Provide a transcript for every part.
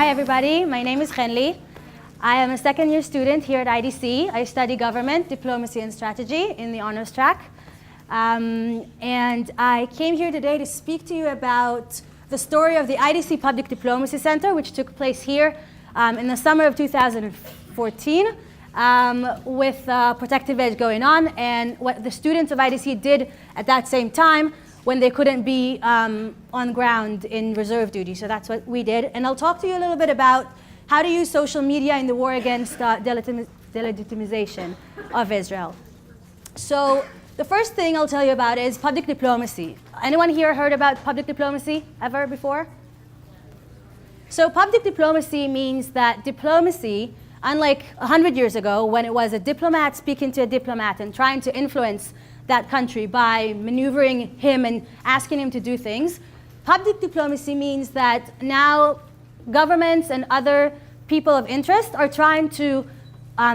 Hi everybody, my name is Chenli. I am a second-year student here at IDC. I study government, diplomacy, and strategy in the honors track. And I came here today to speak to you about the story of the IDC Public Diplomacy Center, which took place here in the summer of 2014 with Protective Edge going on, and what the students of IDC did at that same time when they couldn't be on ground in reserve duty. So that's what we did. And I'll talk to you a little bit about how to use social media in the war against delegitimization of Israel. So the first thing I'll tell you about is public diplomacy. Anyone here heard about public diplomacy ever before? So public diplomacy means that diplomacy, unlike 100 years ago when it was a diplomat speaking to a diplomat and trying to influence that country by maneuvering him and asking him to do things, public diplomacy means that now governments and other people of interest are trying to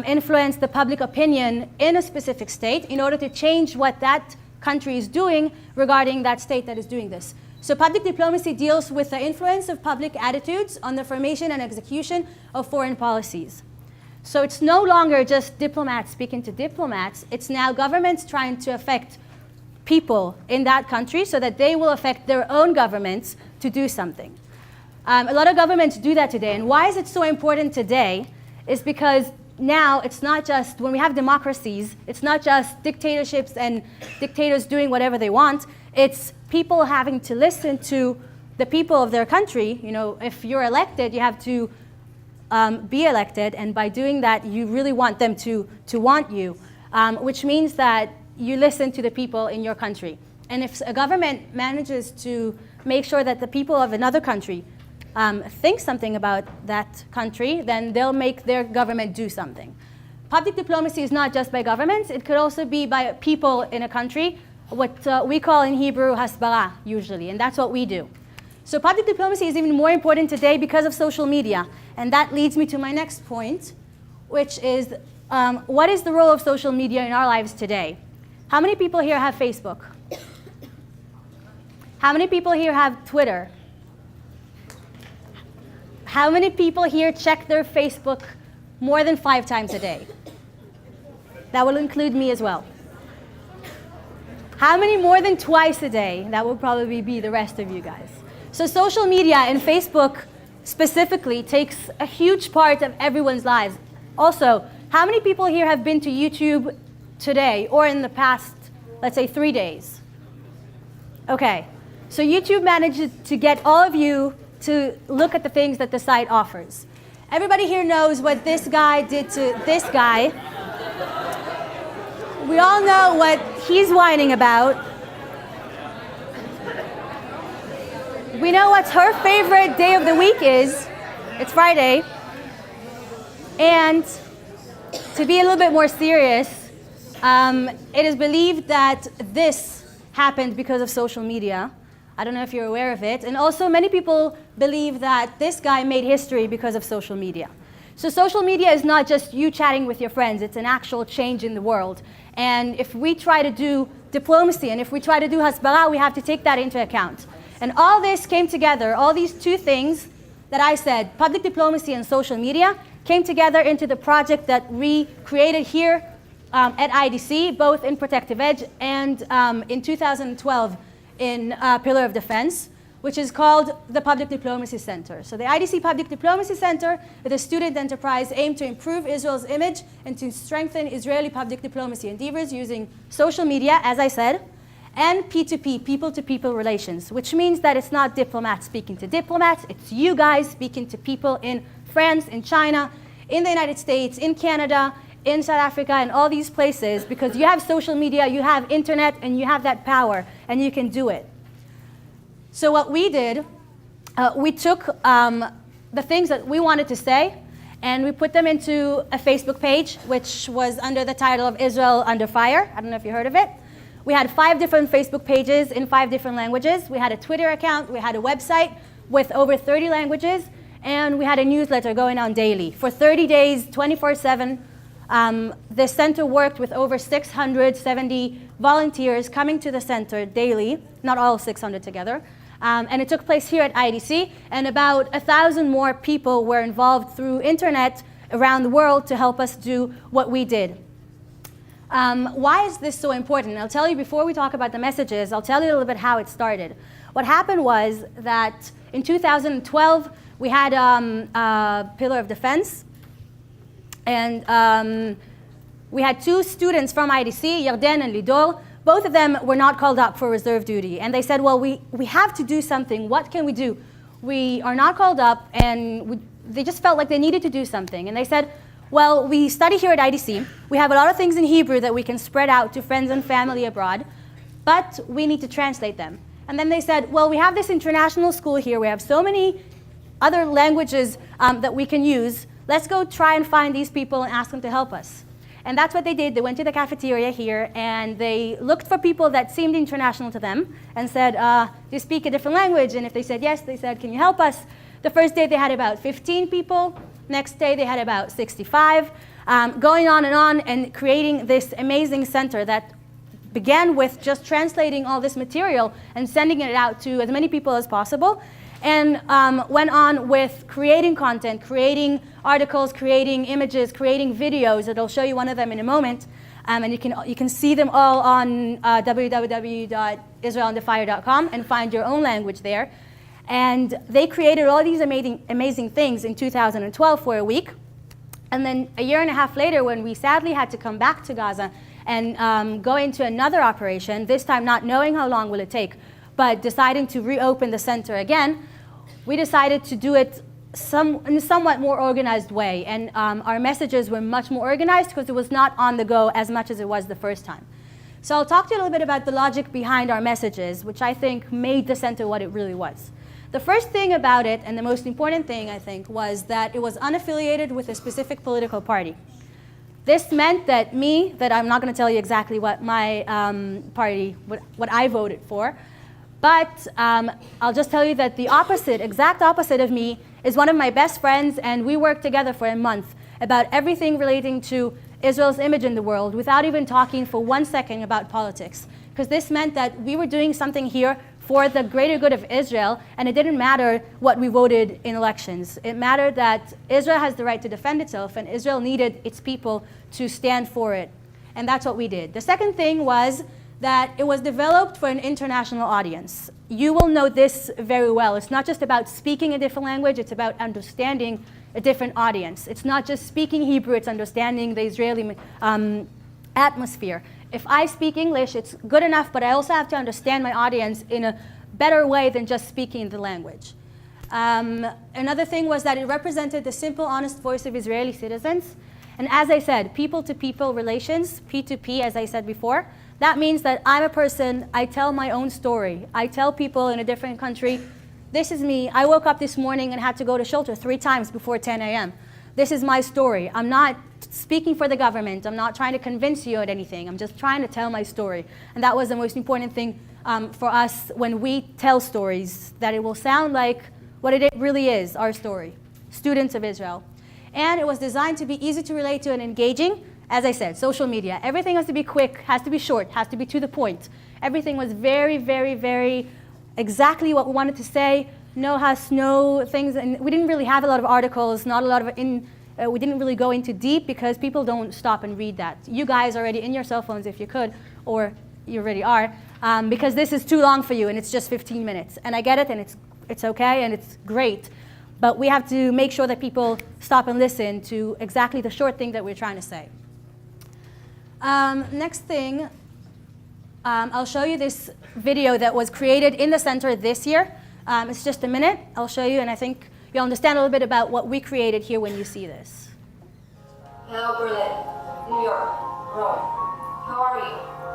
influence the public opinion in a specific state in order to change what that country is doing regarding that state that is doing this. So public diplomacy deals with the influence of public attitudes on the formation and execution of foreign policies. So it's no longer just diplomats speaking to diplomats, it's now governments trying to affect people in that country so that they will affect their own governments to do something. A lot of governments do that today, and why is it so important today is because now it's not just, when we have democracies, it's not just dictatorships and dictators doing whatever they want, it's people having to listen to the people of their country. You know, if you're elected, you have to be elected, and by doing that, you really want them to want you, which means that you listen to the people in your country. And if a government manages to make sure that the people of another country think something about that country, then they'll make their government do something. Public diplomacy is not just by governments, it could also be by people in a country, what we call in Hebrew hasbara usually, and that's what we do. So public diplomacy is even more important today because of social media. And that leads me to my next point, which is what is the role of social media in our lives today? How many people here have Facebook? How many people here have Twitter? How many people here check their Facebook more than 5 times a day? That will include me as well. How many more than twice a day? That will probably be the rest of you guys. So social media and Facebook specifically takes a huge part of everyone's lives. Also, how many people here have been to YouTube today or in the past, let's say 3 days? Okay, so YouTube managed to get all of you to look at the things that the site offers. Everybody here knows what this guy did to this guy. We all know what he's whining about. We know what her favorite day of the week is. It's Friday. And to be a little bit more serious, it is believed that this happened because of social media. I don't know if you're aware of it. And also many people believe that this guy made history because of social media. So social media is not just you chatting with your friends, it's an actual change in the world. And if we try to do diplomacy and if we try to do hasbara, we have to take that into account. And all this came together, all these two things that I said, public diplomacy and social media, came together into the project that we created here at IDC, both in Protective Edge and in 2012 in Pillar of Defense, which is called the Public Diplomacy Center. So the IDC Public Diplomacy Center is a student enterprise aimed to improve Israel's image and to strengthen Israeli public diplomacy endeavors using social media, as I said, and P2P, people-to-people relations, which means that it's not diplomats speaking to diplomats, it's you guys speaking to people in France, in China, in the United States, in Canada, in South Africa, and all these places, because you have social media, you have internet, and you have that power, and you can do it. So what we did, we took the things that we wanted to say, and we put them into a Facebook page, which was under the title of Israel Under Fire. I don't know if you heard of it. We had 5 different Facebook pages in 5 different languages. We had a Twitter account. We had a website with over 30 languages. And we had a newsletter going on daily. For 30 days, 24/7, the center worked with over 670 volunteers coming to the center daily, not all 600 together, And it took place here at IDC, and about 1,000 more people were involved through internet around the world to help us do what we did. Why is this so important? I'll tell you, before we talk about the messages, I'll tell you a little bit how it started. What happened was that in 2012, we had a pillar of defense, and we had two students from IDC, Yarden and Lidor. Both of them were not called up for reserve duty. And they said, well, we have to do something. What can we do? We are not called up, and they just felt like they needed to do something. And they said, well, we study here at IDC. We have a lot of things in Hebrew that we can spread out to friends and family abroad, but we need to translate them. And then they said, well, we have this international school here. We have so many other languages that we can use. Let's go try and find these people and ask them to help us. And that's what they did. They went to the cafeteria here, and they looked for people that seemed international to them and said, do you speak a different language? And if they said yes, they said, can you help us? The first day they had about 15 people. Next day they had about 65. Going on and creating this amazing center that began with just translating all this material and sending it out to as many people as possible, and went on with creating content, creating articles, creating images, creating videos. I'll show you one of them in a moment. And you can see them all on www.israelunderfire.com and find your own language there. And they created all these amazing things in 2012 for a week. And then a year and a half later, when we sadly had to come back to Gaza and go into another operation, this time not knowing how long will it take, but deciding to reopen the center again, we decided to do it in a somewhat more organized way. And our messages were much more organized because it was not on the go as much as it was the first time. So I'll talk to you a little bit about the logic behind our messages, which I think made the center what it really was. The first thing about it, and the most important thing, I think, was that it was unaffiliated with a specific political party. This meant that I'm not going to tell you exactly what my party, what I voted for, but I'll just tell you that the exact opposite of me, is one of my best friends, and we worked together for a month about everything relating to Israel's image in the world without even talking for 1 second about politics. Because this meant that we were doing something here for the greater good of Israel, and it didn't matter what we voted in elections. It mattered that Israel has the right to defend itself, and Israel needed its people to stand for it. And that's what we did. The second thing was that it was developed for an international audience. You will know this very well. It's not just about speaking a different language, it's about understanding a different audience. It's not just speaking Hebrew, it's understanding the Israeli atmosphere. If I speak English, it's good enough, but I also have to understand my audience in a better way than just speaking the language. Another thing was that it represented the simple, honest voice of Israeli citizens. And as I said, people-to-people relations, P2P, as I said before, that means that I'm a person, I tell my own story. I tell people in a different country, this is me. I woke up this morning and had to go to shelter 3 times before 10 a.m. This is my story. I'm not speaking for the government. I'm not trying to convince you of anything. I'm just trying to tell my story. And that was the most important thing for us when we tell stories, that it will sound like what it really is, our story, students of Israel. And it was designed to be easy to relate to and engaging. As I said, social media. Everything has to be quick, has to be short, has to be to the point. Everything was very, very, very exactly what we wanted to say. No huss, no things. And we didn't really have a lot of articles, not a lot of we didn't really go into deep because people don't stop and read that. You guys are already in your cell phones if you could, or you already are, because this is too long for you and it's just 15 minutes. And I get it, and it's okay and it's great. But we have to make sure that people stop and listen to exactly the short thing that we're trying to say. Next thing, I'll show you this video that was created in the center this year. It's just a minute. I'll show you, and I think you'll understand a little bit about what we created here when you see this. Hello, Berlin, New York, Rome. How are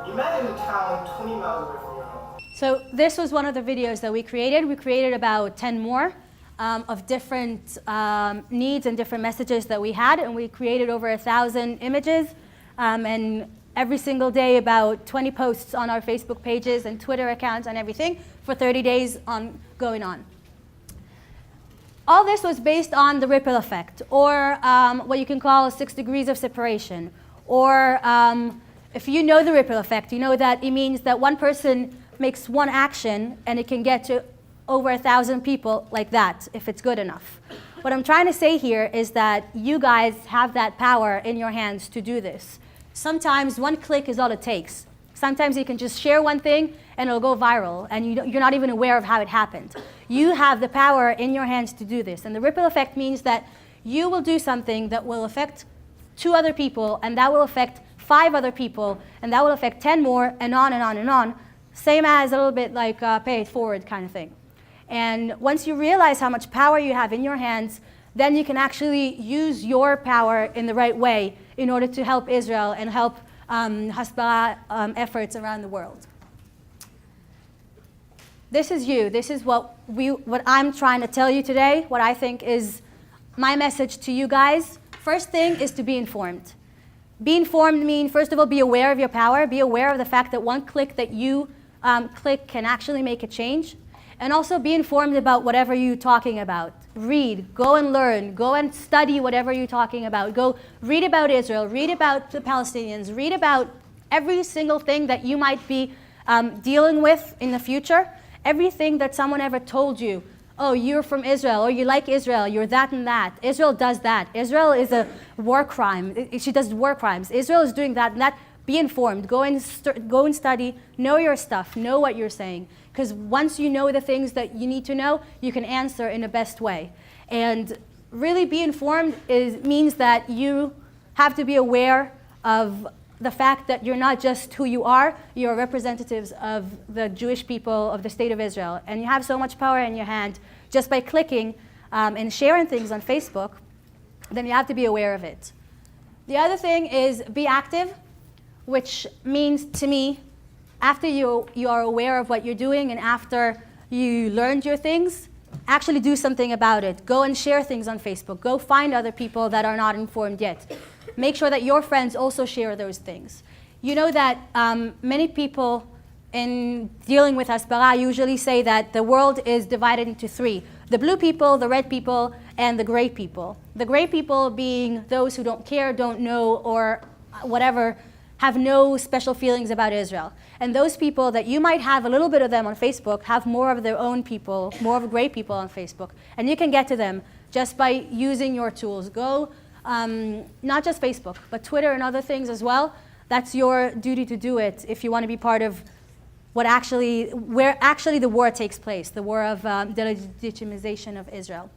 you? Imagine a town 20 miles away from your home. So this was one of the videos that we created. We created about 10 more of different needs and different messages that we had, and we created over 1,000 images. And every single day about 20 posts on our Facebook pages and Twitter accounts and everything for 30 days going on. All this was based on the ripple effect, or what you can call 6 degrees of separation. Or if you know the ripple effect, you know that it means that one person makes one action and it can get to over 1,000 people like that, if it's good enough. What I'm trying to say here is that you guys have that power in your hands to do this. Sometimes one click is all it takes. Sometimes you can just share one thing and it'll go viral, and you're not even aware of how it happened. You have the power in your hands to do this. And the ripple effect means that you will do something that will affect 2 other people, and that will affect 5 other people, and that will affect 10 more, and on and on and on. Same as a little bit like pay it forward kind of thing. And once you realize how much power you have in your hands, then you can actually use your power in the right way in order to help Israel and help Hasbara efforts around the world. This is you. This is what I'm trying to tell you today, what I think is my message to you guys. First thing is to be informed. Be informed means, first of all, be aware of your power. Be aware of the fact that one click that you click can actually make a change. And also be informed about whatever you're talking about. Read, go and learn, go and study whatever you're talking about. Go read about Israel, read about the Palestinians, read about every single thing that you might be dealing with in the future. Everything that someone ever told you. Oh, you're from Israel, or you like Israel, you're that and that. Israel does that. Israel is a war crime. She does war crimes. Israel is doing that and that. Be informed. Go and study. Know your stuff. Know what you're saying. Because once you know the things that you need to know, you can answer in the best way. And really be informed means that you have to be aware of the fact that you're not just who you are representatives of the Jewish people of the state of Israel. And you have so much power in your hand just by clicking and sharing things on Facebook, then you have to be aware of it. The other thing is be active, which means to me, after you are aware of what you're doing and after you learned your things, actually do something about it. Go and share things on Facebook. Go find other people that are not informed yet. Make sure that your friends also share those things. You know that many people in dealing with Hasbara usually say that the world is divided into 3. The blue people, the red people, and the gray people. The gray people being those who don't care, don't know, or whatever, have no special feelings about Israel. And those people that you might have a little bit of them on Facebook have more of their own people, more of gray people on Facebook. And you can get to them just by using your tools. Go, not just Facebook, but Twitter and other things as well. That's your duty to do it if you want to be part of where actually the war takes place, the war of delegitimization of Israel.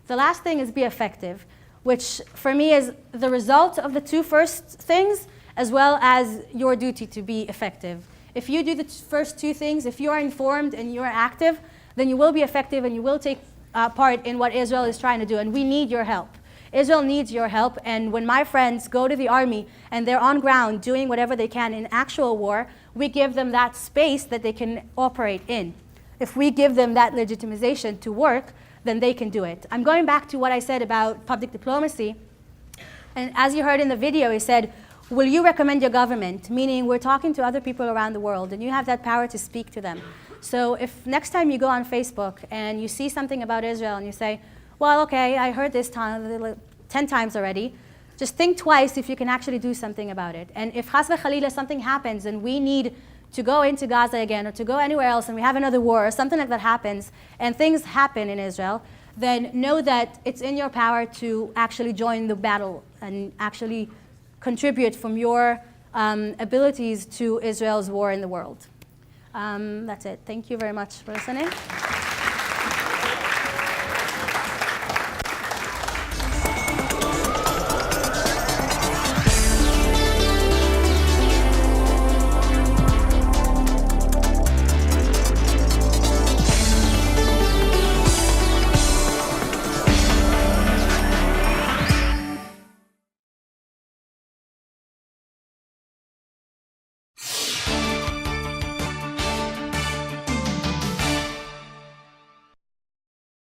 The last thing is be effective, which for me is the result of the 2 first things, as well as your duty to be effective. If you do the first 2 things, if you are informed and you are active, then you will be effective and you will take part in what Israel is trying to do. And we need your help. Israel needs your help. And when my friends go to the army and they're on ground doing whatever they can in actual war, we give them that space that they can operate in. If we give them that legitimization to work, then they can do it. I'm going back to what I said about public diplomacy. And as you heard in the video, he said, will you recommend your government? Meaning we're talking to other people around the world and you have that power to speak to them. So if next time you go on Facebook and you see something about Israel and you say, well, okay, I heard this 10 times already, just think twice if you can actually do something about it. And if Chas v'Chalila something happens and we need to go into Gaza again or to go anywhere else and we have another war or something like that happens and things happen in Israel, then know that it's in your power to actually join the battle and actually contribute from your abilities to Israel's war in the world. That's it. Thank you very much for listening.